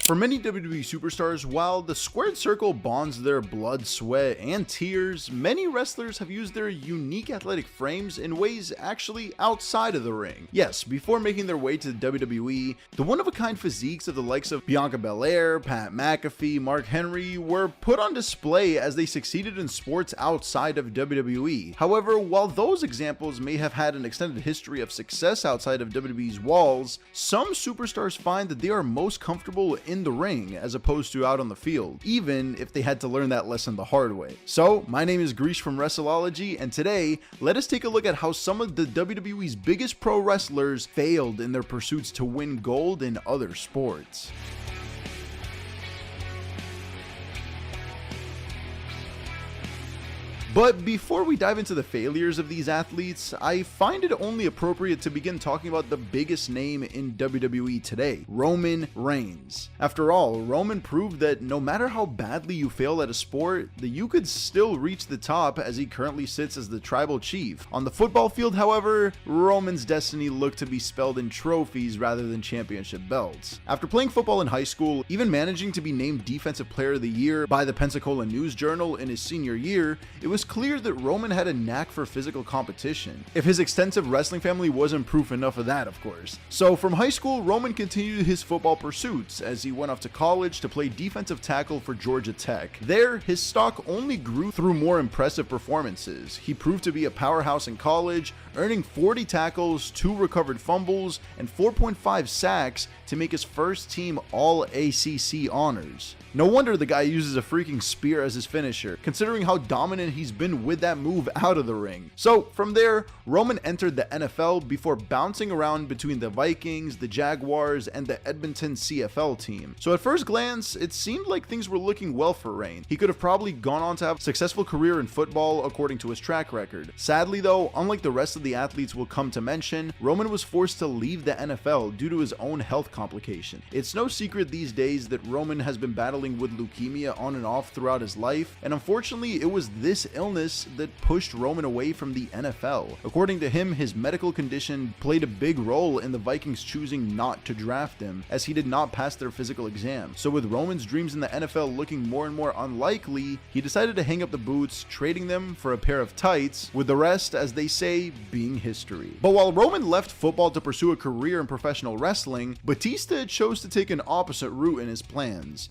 For many WWE superstars, while the squared circle bonds their blood, sweat, and tears, many wrestlers have used their unique athletic frames in ways actually outside of the ring. Yes, before making their way to the WWE, the one-of-a-kind physiques of the likes of Bianca Belair, Pat McAfee, Mark Henry were put on display as they succeeded in sports outside of WWE. However, while those examples may have had an extended history of success outside of WWE's walls, some superstars find that they are most comfortable in the ring as opposed to out on the field, even if they had to learn that lesson the hard way. So, my name is Grish from Wrestleology, and today, let us take a look at how some of the WWE's biggest pro wrestlers failed in their pursuits to win gold in other sports. But before we dive into the failures of these athletes, I find it only appropriate to begin talking about the biggest name in WWE today, Roman Reigns. After all, Roman proved that no matter how badly you fail at a sport, that you could still reach the top, as he currently sits as the tribal chief. On the football field, however, Roman's destiny looked to be spelled in trophies rather than championship belts. After playing football in high school, even managing to be named Defensive Player of the Year by the Pensacola News-Journal in his senior year, it was clear that Roman had a knack for physical competition. If his extensive wrestling family wasn't proof enough of that, of course. So from high school, Roman continued his football pursuits as he went off to college to play defensive tackle for Georgia Tech. There, his stock only grew through more impressive performances. He proved to be a powerhouse in college, earning 40 tackles, 2 recovered fumbles, and 4.5 sacks to make his first team All-ACC honors. No wonder the guy uses a freaking spear as his finisher, considering how dominant he's been with that move out of the ring. So from there, Roman entered the NFL before bouncing around between the Vikings, the Jaguars, and the Edmonton CFL team. So at first glance, it seemed like things were looking well for Reigns. He could have probably gone on to have a successful career in football according to his track record. Sadly though, unlike the rest of the athletes we'll come to mention, Roman was forced to leave the NFL due to his own health complication. It's no secret these days that Roman has been battling with leukemia on and off throughout his life, and unfortunately it was this illness that pushed Roman away from the NFL. According to him, his medical condition played a big role in the Vikings choosing not to draft him, as he did not pass their physical exam. So with Roman's dreams in the NFL looking more and more unlikely, he decided to hang up the boots, trading them for a pair of tights, with the rest, as they say, being history. But while Roman left football to pursue a career in professional wrestling, Batista chose to take an opposite route in his plans.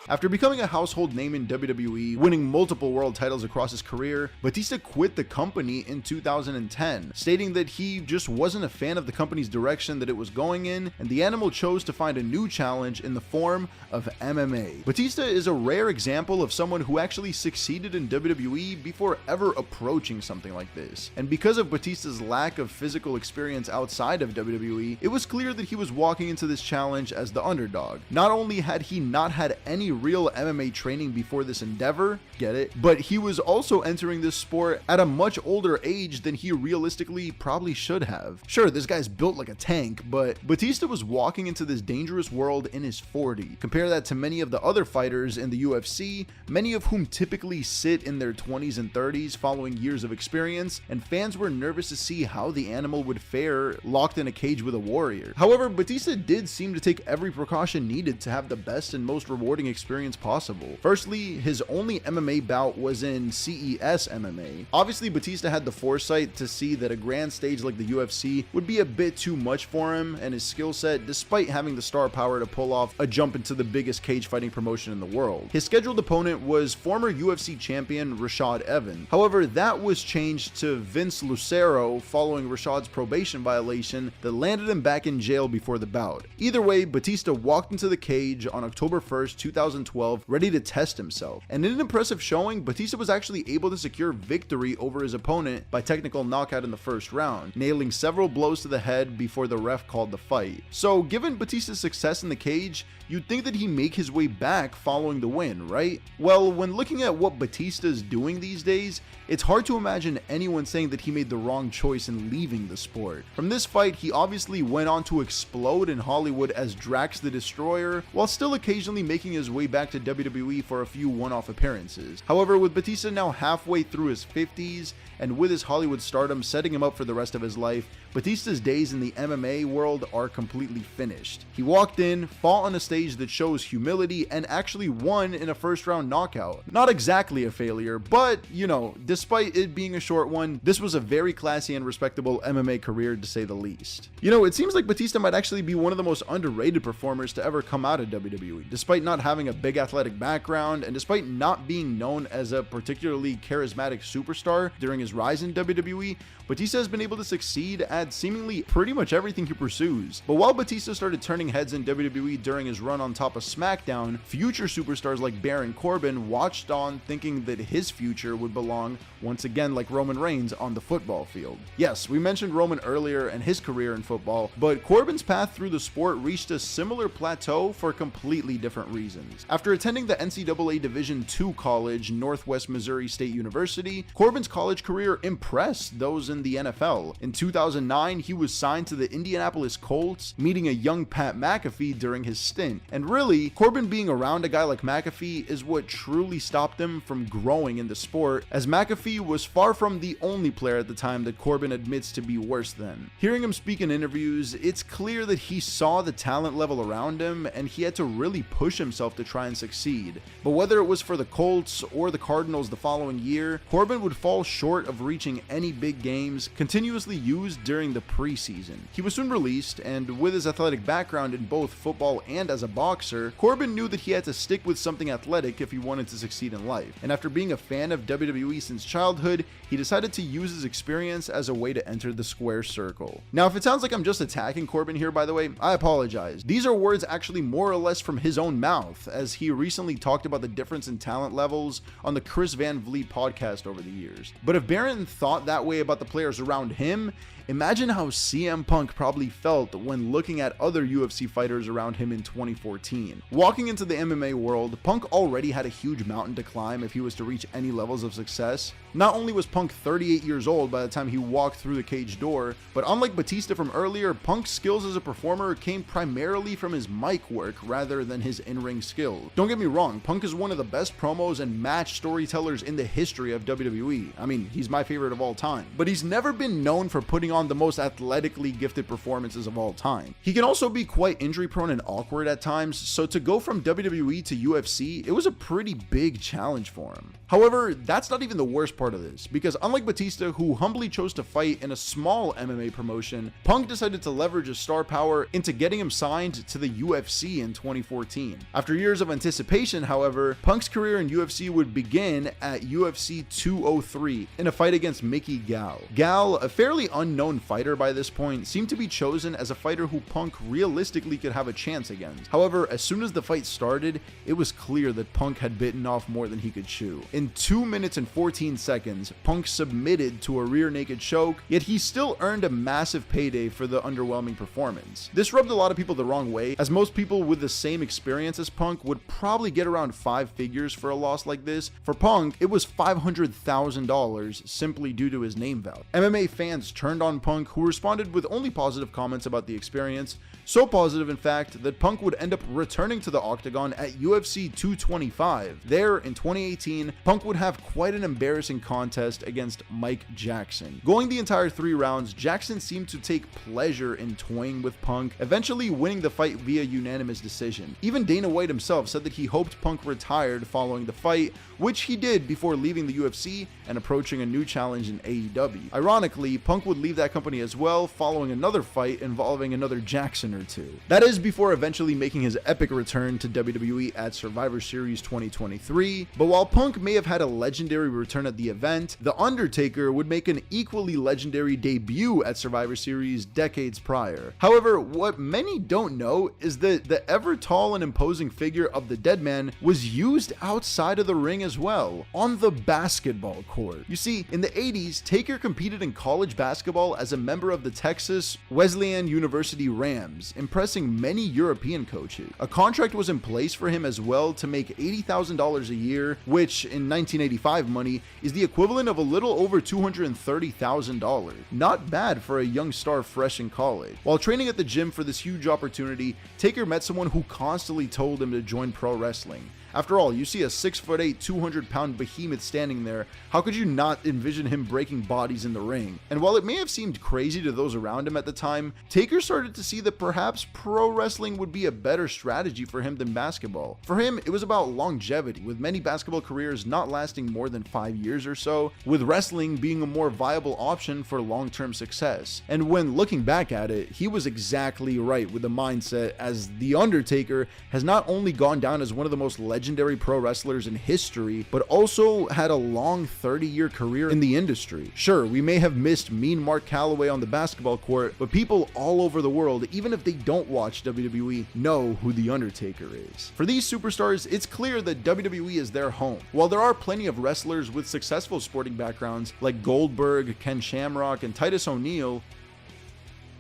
After becoming a household name in WWE, winning multiple world titles across his career, Batista quit the company in 2010, stating that he just wasn't a fan of the company's direction that it was going in, and the animal chose to find a new challenge in the form of MMA. Batista is a rare example of someone who actually succeeded in WWE before ever approaching something like this. And because of Batista's lack of physical experience outside of WWE, it was clear that he was walking into this challenge as the underdog. Not only had he not had any real MMA training before this endeavor, get it, but he was also entering this sport at a much older age than he realistically probably should have. Sure, this guy's built like a tank, but Batista was walking into this dangerous world in his 40s. Compare that to many of the other fighters in the UFC, many of whom typically sit in their 20s and 30s following years of experience, and fans were nervous to see how the animal would fare locked in a cage with a warrior. However, Batista did seem to take every precaution needed to have the best and most rewarding experience possible. Firstly, his only MMA bout was in CES MMA. Obviously, Batista had the foresight to see that a grand stage like the UFC would be a bit too much for him and his skill set, despite having the star power to pull off a jump into the biggest cage fighting promotion in the world. His scheduled opponent was former UFC champion Rashad Evans. However, that was changed to Vince Lucero following Rashad's probation violation that landed him back in jail before the bout. Either way, Batista walked into the cage on October 1st, 2012, ready to test himself. And in an impressive showing, Batista was actually able to secure victory over his opponent by technical knockout in the first round, nailing several blows to the head before the ref called the fight. So given Batista's success in the cage, you'd think that he'd make his way back following the win, right? Well, when looking at what Batista is doing these days, it's hard to imagine anyone saying that he made the wrong choice in leaving the sport. From this fight, he obviously went on to explode in Hollywood as Drax the Destroyer, while still occasionally making his way back to WWE for a few one-off appearances. However, with Batista now halfway through his 50s, and with his Hollywood stardom setting him up for the rest of his life, Batista's days in the MMA world are completely finished. He walked in, fought on a stage that shows humility, and actually won in a first-round knockout. Not exactly a failure, but, you know, despite it being a short one, this was a very classy and respectable MMA career to say the least. You know, it seems like Batista might actually be one of the most underrated performers to ever come out of WWE, despite not having a big athletic background, and despite not being known as a particularly charismatic superstar during his rise in WWE. Batista has been able to succeed at seemingly pretty much everything he pursues. But while Batista started turning heads in WWE during his run on top of SmackDown, future superstars like Baron Corbin watched on thinking that his future would belong, once again like Roman Reigns, on the football field. Yes, we mentioned Roman earlier and his career in football, but Corbin's path through the sport reached a similar plateau for completely different reasons. After attending the NCAA Division II college, Northwest Missouri State University, Corbin's college career impressed those in the NFL. In 2009, he was signed to the Indianapolis Colts, meeting a young Pat McAfee during his stint. And really, Corbin being around a guy like McAfee is what truly stopped him from growing in the sport, as McAfee was far from the only player at the time that Corbin admits to be worse than. Hearing him speak in interviews, it's clear that he saw the talent level around him and he had to really push himself to try and succeed. But whether it was for the Colts or the Cardinals the following year, Corbin would fall short of reaching any big games continuously used during the preseason. He was soon released, and with his athletic background in both football and as a boxer, Corbin knew that he had to stick with something athletic if he wanted to succeed in life. And after being a fan of WWE since childhood, he decided to use his experience as a way to enter the square circle. Now, if it sounds like I'm just attacking Corbin here, by the way, I apologize. These are words actually more or less from his own mouth, as he recently talked about the difference in talent levels on the Chris Van Vliet podcast over the years. But if Baron thought that way about the players around him, imagine how CM Punk probably felt when looking at other UFC fighters around him in 2014. Walking into the MMA world, Punk already had a huge mountain to climb if he was to reach any levels of success. Not only was Punk 38 years old by the time he walked through the cage door, but unlike Batista from earlier, Punk's skills as a performer came primarily from his mic work rather than his in-ring skills. Don't get me wrong, Punk is one of the best promos and match storytellers in the history of WWE. I mean, he's my favorite of all time. But he's never been known for putting on the most athletically gifted performances of all time. He can also be quite injury prone and awkward at times, so to go from WWE to UFC, it was a pretty big challenge for him. However, that's not even the worst part of this, because unlike Batista, who humbly chose to fight in a small MMA promotion, Punk decided to leverage his star power into getting him signed to the UFC in 2014. After years of anticipation, however, Punk's career in UFC would begin at UFC 203 in a fight against Mickey Gall. Gall, a fairly unknown fighter by this point, seemed to be chosen as a fighter who Punk realistically could have a chance against. However, as soon as the fight started, it was clear that Punk had bitten off more than he could chew. In 2 minutes and 14 seconds, Punk submitted to a rear naked choke, yet he still earned a massive payday for the underwhelming performance. This rubbed a lot of people the wrong way, as most people with the same experience as Punk would probably get around 5 figures for a loss like this. For Punk, it was $500,000 simply due to his name value. MMA fans turned on Punk, who responded with only positive comments about the experience, so positive in fact that Punk would end up returning to the octagon at UFC 225. There, in 2018, Punk would have quite an embarrassing contest against Mike Jackson. Going the entire 3 rounds, Jackson seemed to take pleasure in toying with Punk, eventually winning the fight via unanimous decision. Even Dana White himself said that he hoped Punk retired following the fight, which he did before leaving the UFC and approaching a new challenge in AEW. Ironically, Punk would leave that company as well, following another fight involving another Jackson or two. That is before eventually making his epic return to WWE at Survivor Series 2023. But while Punk may have had a legendary return at the event, The Undertaker would make an equally legendary debut at Survivor Series decades prior. However, what many don't know is that the ever tall and imposing figure of the Dead Man was used outside of the ring as well, on the basketball court. You see, in the 80s, Taker competed in college basketball basketball as a member of the Texas Wesleyan University Rams, impressing many European coaches. A contract was in place for him as well to make $80,000 a year, which in 1985 money is the equivalent of a little over $230,000. Not bad for a young star fresh in college. While training at the gym for this huge opportunity, Taker met someone who constantly told him to join pro wrestling. After all, you see a 6'8", 200-pound behemoth standing there, how could you not envision him breaking bodies in the ring? And while it may have seemed crazy to those around him at the time, Taker started to see that perhaps pro wrestling would be a better strategy for him than basketball. For him, it was about longevity, with many basketball careers not lasting more than 5 years or so, with wrestling being a more viable option for long-term success. And when looking back at it, he was exactly right with the mindset, as The Undertaker has not only gone down as one of the most legendary pro wrestlers in history, but also had a long 30-year career in the industry. Sure, we may have missed Mean Mark Calloway on the basketball court, but people all over the world, even if they don't watch WWE, know who The Undertaker is. For these superstars, it's clear that WWE is their home. While there are plenty of wrestlers with successful sporting backgrounds like Goldberg, Ken Shamrock, and Titus O'Neil,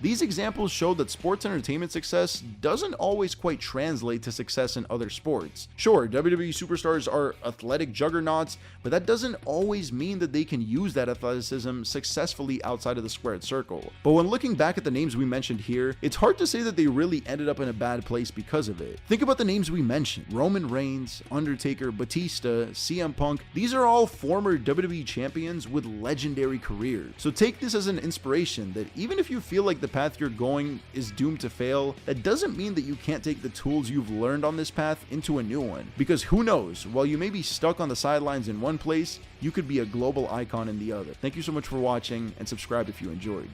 these examples show that sports entertainment success doesn't always quite translate to success in other sports. Sure, WWE superstars are athletic juggernauts, but that doesn't always mean that they can use that athleticism successfully outside of the squared circle. But when looking back at the names we mentioned here, it's hard to say that they really ended up in a bad place because of it. Think about the names we mentioned: Roman Reigns, Undertaker, Batista, CM Punk. These are all former WWE champions with legendary careers. So take this as an inspiration that even if you feel like the path you're going is doomed to fail, that doesn't mean that you can't take the tools you've learned on this path into a new one. Because who knows, while you may be stuck on the sidelines in one place, you could be a global icon in the other. Thank you so much for watching, and subscribe if you enjoyed.